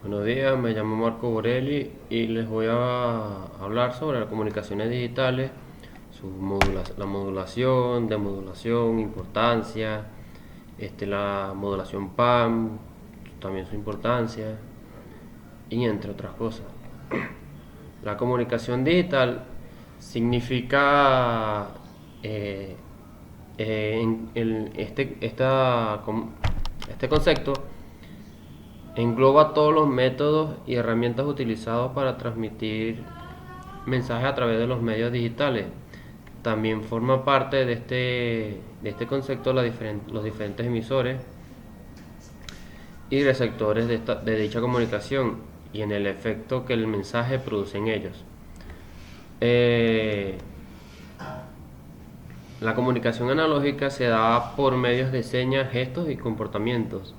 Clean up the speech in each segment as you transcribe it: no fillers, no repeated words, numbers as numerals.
Buenos días, me llamo Marco Borelli y les voy a hablar sobre las comunicaciones digitales, la modulación, demodulación, importancia, la modulación PAM, también su importancia y entre otras cosas. La comunicación digital significa este concepto engloba todos los métodos y herramientas utilizados para transmitir mensajes a través de los medios digitales. También forma parte de este concepto los diferentes emisores y receptores de dicha comunicación y en el efecto que el mensaje produce en ellos. Eh, la comunicación analógica se da por medios de señas, gestos y comportamientos.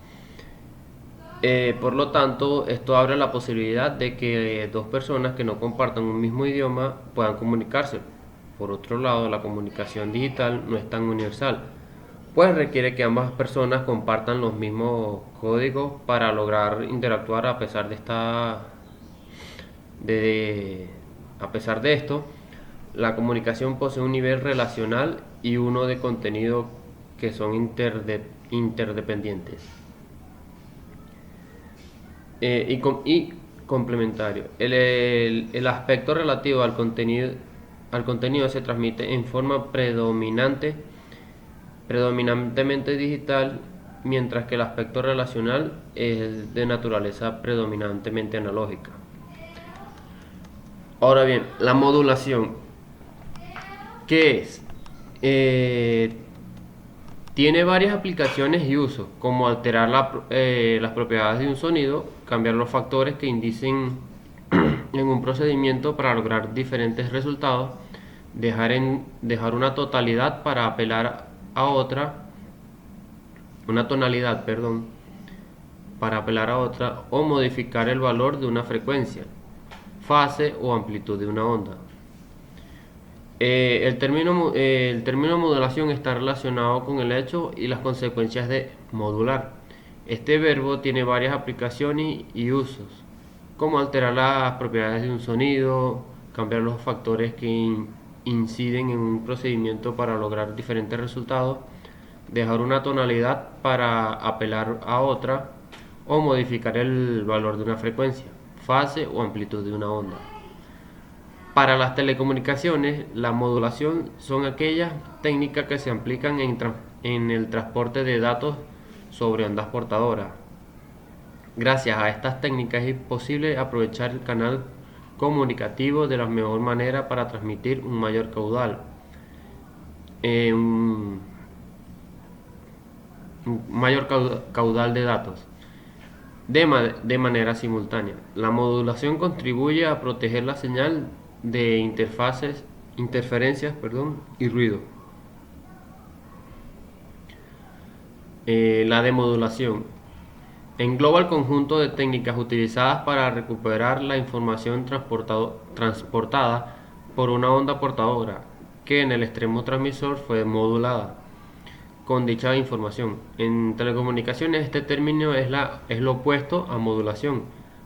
Por lo tanto, esto abre la posibilidad de que dos personas que no compartan un mismo idioma puedan comunicarse. Por otro lado, la comunicación digital no es tan universal, pues requiere que ambas personas compartan los mismos códigos para lograr interactuar de, a pesar de esto, la comunicación posee un nivel relacional y uno de contenido que son interdependientes. Y complementario. El aspecto relativo al contenido se transmite en forma predominantemente digital, mientras que el aspecto relacional es de naturaleza predominantemente analógica. Ahora bien, la modulación, ¿qué es? Eh, Tiene varias aplicaciones y usos, como alterar las propiedades de un sonido, cambiar los factores que indicen en un procedimiento para lograr diferentes resultados, dejar una totalidad para apelar a otra, una tonalidad, perdón, para apelar a otra, o modificar el valor de una frecuencia, fase o amplitud de una onda. El término modulación está relacionado con el hecho y las consecuencias de modular. Este verbo tiene varias aplicaciones y usos, como alterar las propiedades de un sonido, cambiar los factores que inciden en un procedimiento para lograr diferentes resultados, dejar una tonalidad para apelar a otra, o modificar el valor de una frecuencia, fase o amplitud de una onda. Para las telecomunicaciones, la modulación son aquellas técnicas que se aplican en el transporte de datos sobre ondas portadoras. Gracias a estas técnicas es posible aprovechar el canal comunicativo de la mejor manera para transmitir un mayor caudal, eh, un, caudal de datos de manera simultánea. La modulación contribuye a proteger la señal de interferencias, y ruido. La demodulación engloba el conjunto de técnicas utilizadas para recuperar la información transportada por una onda portadora que en el extremo transmisor fue modulada con dicha información. En telecomunicaciones este término es lo opuesto a modulación.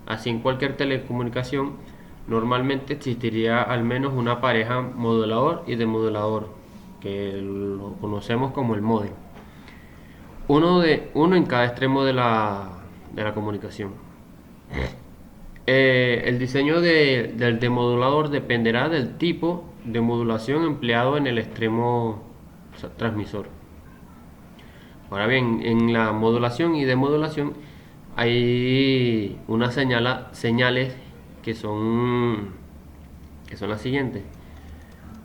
Así, en cualquier telecomunicación normalmente existiría al menos una pareja modulador y demodulador, que lo conocemos como el módem. Uno en cada extremo de la comunicación. El diseño del demodulador dependerá del tipo de modulación empleado en el extremo transmisor. Ahora bien, en la modulación y demodulación hay unas señales que son las siguientes.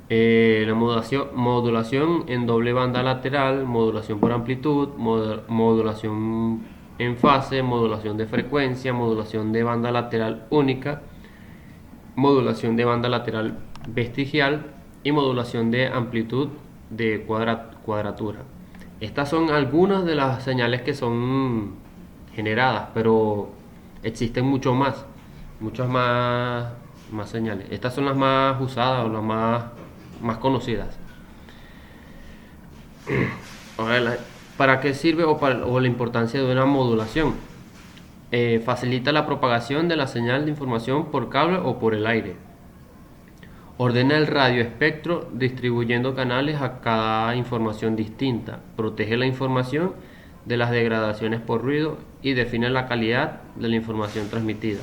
La modulación en doble banda lateral, modulación por amplitud, modulación en fase, modulación de frecuencia, modulación de banda lateral única, modulación de banda lateral vestigial y modulación de amplitud de cuadratura. Estas son algunas de las señales que son generadas, pero existen muchas más señales. Estas son las más usadas o las más conocidas. Ahora, ¿para qué sirve o la importancia de una modulación? facilita la propagación de la señal de información por cable o por el aire. Ordena el radioespectro distribuyendo canales a cada información distinta. Protege la información de las degradaciones por ruido y define la calidad de la información transmitida.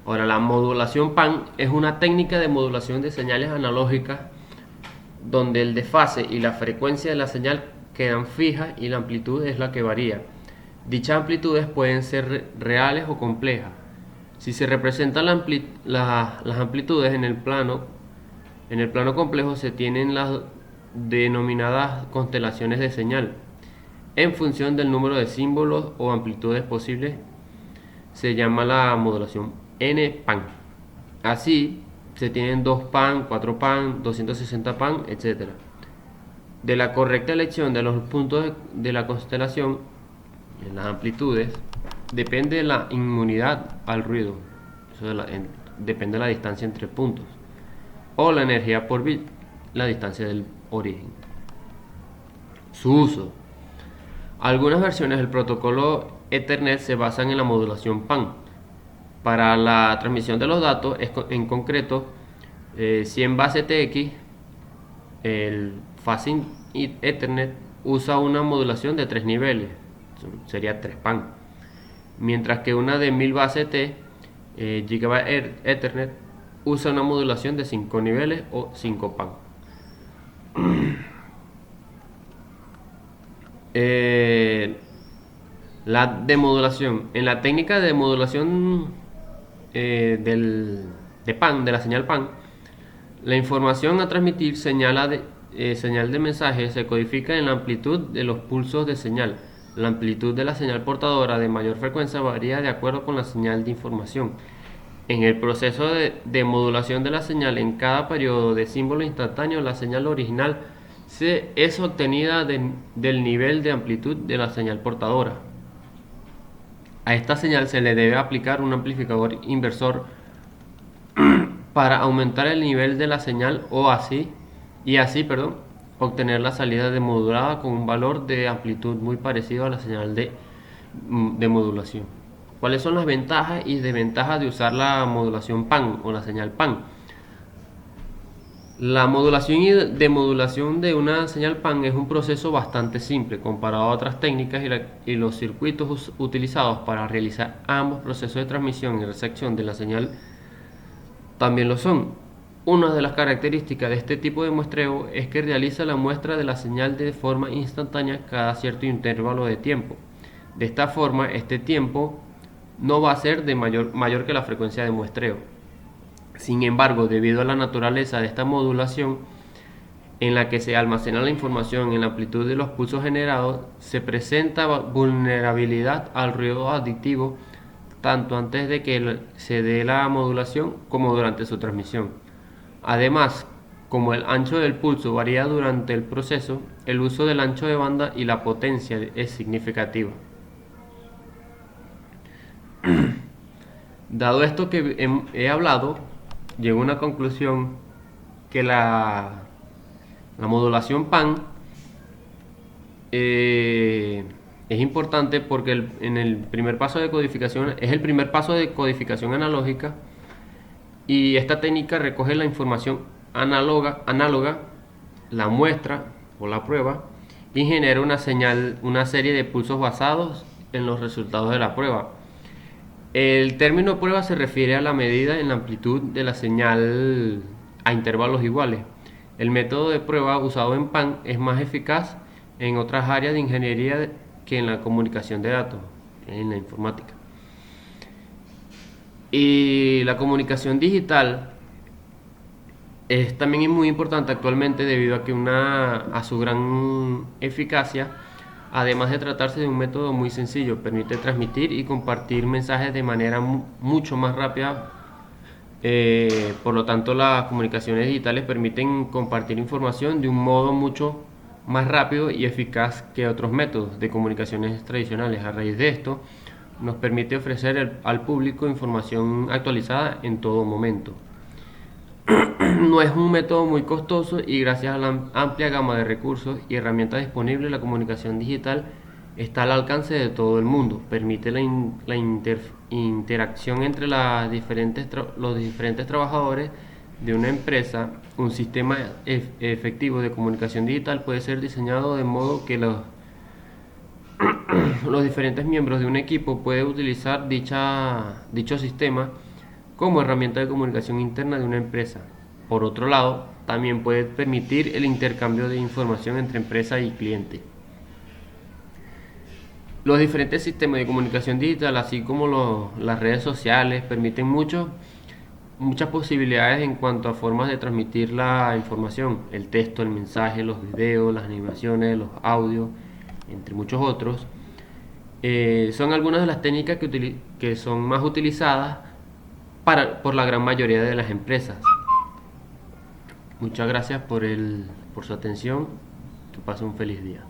Ahora, la modulación PAN es una técnica de modulación de señales analógicas donde el desfase y la frecuencia de la señal quedan fijas y la amplitud es la que varía. Dichas amplitudes pueden ser reales o complejas. Si se representan las amplitudes en el plano complejo, se tienen las denominadas constelaciones de señal. En función del número de símbolos o amplitudes posibles, se llama la modulación N-PAN. Así, se tienen 2 PAN, 4 PAN, 260 PAN, etc. De la correcta elección de los puntos de la constelación en las amplitudes depende la inmunidad al ruido, depende de la distancia entre puntos, o la energía por bit, la distancia del origen. Su uso. Algunas versiones del protocolo Ethernet se basan en la modulación PAN. Para la transmisión de los datos, en concreto, 100 base TX, el Fast Ethernet usa una modulación de 3 niveles, sería 3 PAN, mientras que una de 1000 base T, Gigabyte Ethernet, usa una modulación de 5 niveles o 5 PAN. La demodulación. En la técnica de modulación de PAN, de la señal PAN, la información a transmitir, señal de mensaje, se codifica en la amplitud de los pulsos de señal. La amplitud de la señal portadora de mayor frecuencia varía de acuerdo con la señal de información. En el proceso de modulación de la señal, en cada periodo de símbolo instantáneo, la señal original es obtenida del nivel de amplitud de la señal portadora. A esta señal se le debe aplicar un amplificador inversor para aumentar el nivel de la señal y así obtener la salida demodulada con un valor de amplitud muy parecido a la señal de modulación. ¿Cuáles son las ventajas y desventajas de usar la modulación PAN o la señal PAN? La modulación y demodulación de una señal PAN es un proceso bastante simple comparado a otras técnicas y los circuitos utilizados para realizar ambos procesos de transmisión y recepción de la señal también lo son. Una de las características de este tipo de muestreo es que realiza la muestra de la señal de forma instantánea cada cierto intervalo de tiempo. De esta forma, este tiempo no va a ser mayor que la frecuencia de muestreo. Sin embargo, debido a la naturaleza de esta modulación, en la que se almacena la información en la amplitud de los pulsos generados, se presenta vulnerabilidad al ruido aditivo tanto antes de que se dé la modulación como durante su transmisión. Además, como el ancho del pulso varía durante el proceso, el uso del ancho de banda y la potencia es significativa. Dado esto que he hablado, llego a una conclusión que la modulación PAN es importante porque en el primer paso de codificación es el primer paso de codificación analógica, y esta técnica recoge la información análoga, la muestra o la prueba, y genera una serie de pulsos basados en los resultados de la prueba. El término prueba se refiere a la medida en la amplitud de la señal a intervalos iguales. El método de prueba usado en PAN es más eficaz en otras áreas de ingeniería que en la comunicación de datos, en la informática. Y la comunicación digital también es muy importante actualmente debido a su gran eficacia. Además de tratarse de un método muy sencillo, permite transmitir y compartir mensajes de manera mucho más rápida. Por lo tanto, las comunicaciones digitales permiten compartir información de un modo mucho más rápido y eficaz que otros métodos de comunicaciones tradicionales. A raíz de esto, nos permite ofrecer al público información actualizada en todo momento. No es un método muy costoso y gracias a la amplia gama de recursos y herramientas disponibles, la comunicación digital Está al alcance de todo el mundo, permite la interacción entre los diferentes trabajadores de una empresa. Un sistema efectivo de comunicación digital puede ser diseñado de modo que los diferentes miembros de un equipo pueden utilizar dicho sistema como herramienta de comunicación interna de una empresa. Por otro lado, también puede permitir el intercambio de información entre empresa y cliente. Los diferentes sistemas de comunicación digital, así como las redes sociales, permiten muchas posibilidades en cuanto a formas de transmitir la información: el texto, el mensaje, los videos, las animaciones, los audios, entre muchos otros. Son algunas de las técnicas que son más utilizadas por la gran mayoría de las empresas. Muchas gracias por su atención. Que pase un feliz día.